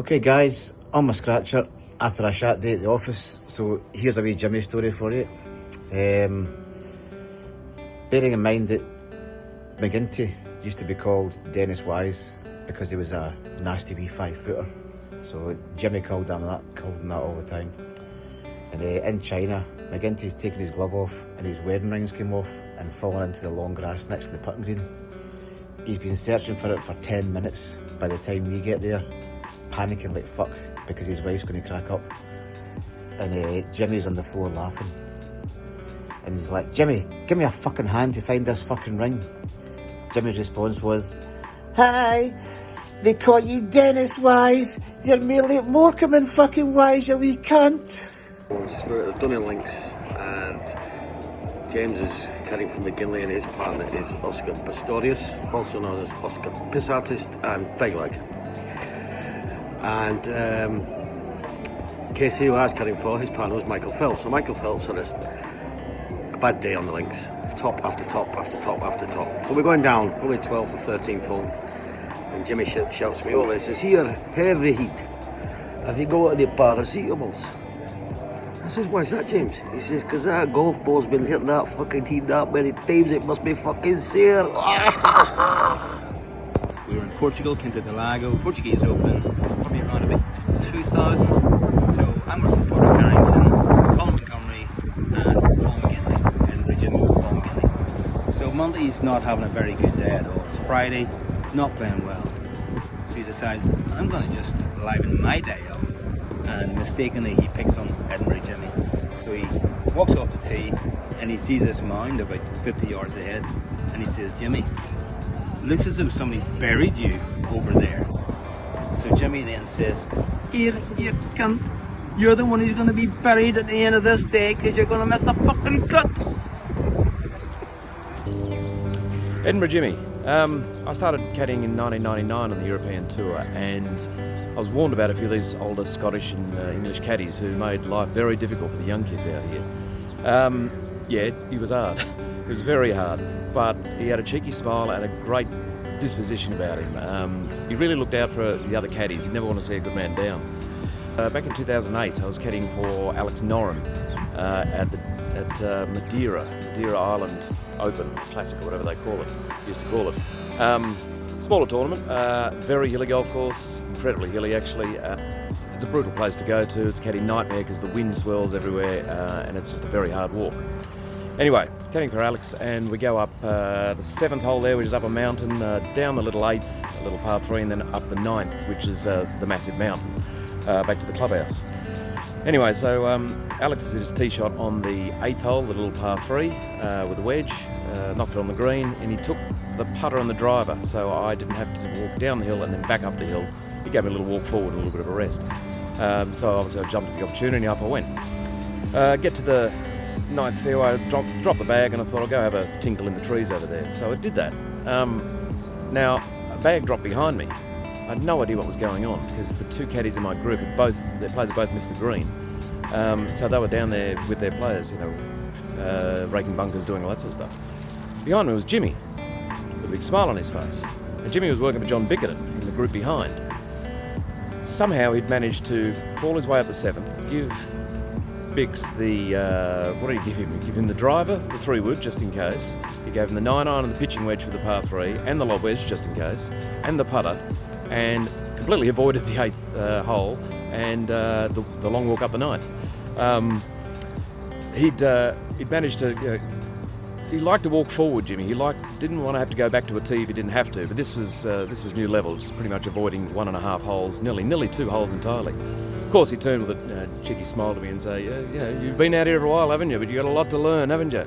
Okay guys, on my scratcher after a shat day at the office, so here's a wee Jimmy story for you. Bearing in mind that McGinty used to be called Dennis Wise because he was a nasty wee 5-footer, so Jimmy called him that all the time. And in China, McGinty's taken his glove off and his wedding rings came off and fallen into the long grass next to the putting green. He's been searching for it for 10 minutes by the time we get there, panicking like fuck because his wife's going to crack up. And Jimmy's on the floor laughing. And he's like, "Jimmy, give me a fucking hand to find this fucking ring." Jimmy's response was, "Hi, they call you Dennis Wise. You're merely Morecambe and fucking Wise, you wee cunt." We're at the Dunning Links and James is caddying from McGinley and his partner is Oscar Pistorius, also known as Oscar Piss Artist and Big Leg. And Casey, who I was caddying for, his partner was Michael Phelps. So Michael Phelps had a bad day on the links, top after top after top after top. So we're going down, only 12th or 13th hole, and Jimmy shouts me over and says, "Here, heavy heat, have you got any paracetamols?" I says, "Why's that, James?" He says, "Because that golf ball's been hitting that fucking heat that many times, it must be fucking sore." We were in Portugal, Quinta do Lago, Portuguese Open, probably around about 2000. So I'm working with Porter Carrington, Colin Montgomery, and Paul McGinley, Edinburgh Jimmy with Paul McGinley. So Monday's not having a very good day at all. It's Friday, not playing well. So he decides, I'm going to just liven my day up. And mistakenly he picks on Edinburgh Jimmy. So he walks off the tee and he sees this mound about 50 yards ahead and he says, "Jimmy, looks as though somebody's buried you over there." So Jimmy then says, "Here, you cunt, you're the one who's going to be buried at the end of this day because you're going to miss the fucking cut." Edinburgh Jimmy. I started caddying in 1999 on the European Tour, and I was warned about a few of these older Scottish and English caddies who made life very difficult for the young kids out here. Yeah, he was hard. It was very hard, but he had a cheeky smile and a great disposition about him. He really looked out for the other caddies. He never wanted to see a good man down. Back in 2008, I was caddying for Alex Noren at Madeira Island Open Classic, or whatever they used to call it. Smaller tournament, very hilly golf course, incredibly hilly actually. It's a brutal place to go to. It's a caddy nightmare because the wind swirls everywhere and it's just a very hard walk. Anyway, caddying for Alex, and we go up the 7th hole there, which is up a mountain, down the little 8th, a little par 3, and then up the 9th, which is the massive mountain, back to the clubhouse. Anyway, so Alex is at his tee shot on the 8th hole, the little par 3, with a wedge, knocked it on the green, and he took the putter and the driver, so I didn't have to walk down the hill and then back up the hill. He gave me a little walk forward, a little bit of a rest. So obviously I jumped at the opportunity, and off I went. Get to the 9th fairway, drop the bag, and I thought I'll go have a tinkle in the trees over there. So I did that. Now, a bag dropped behind me. I had no idea what was going on because the two caddies in my group, their players had both missed the green. So they were down there with their players, raking bunkers, doing all that sort of stuff. Behind me was Jimmy, with a big smile on his face. And Jimmy was working for John Bickett in the group behind. Somehow he'd managed to fall his way up the 7th, give Bix what did he give him? He gave him the driver, the 3-wood, just in case. He gave him the 9-iron and the pitching wedge for the par 3, and the lob wedge, just in case, and the putter, and completely avoided the 8th hole and the long walk up the 9th. He'd managed to. He liked to walk forward, Jimmy. He didn't want to have to go back to a tee if he didn't have to. But this was new levels, pretty much avoiding 1.5 holes, nearly 2 holes entirely. Of course, he turned with a cheeky smile to me and say, "Yeah, you've been out here for a while, haven't you? But you got a lot to learn, haven't you?"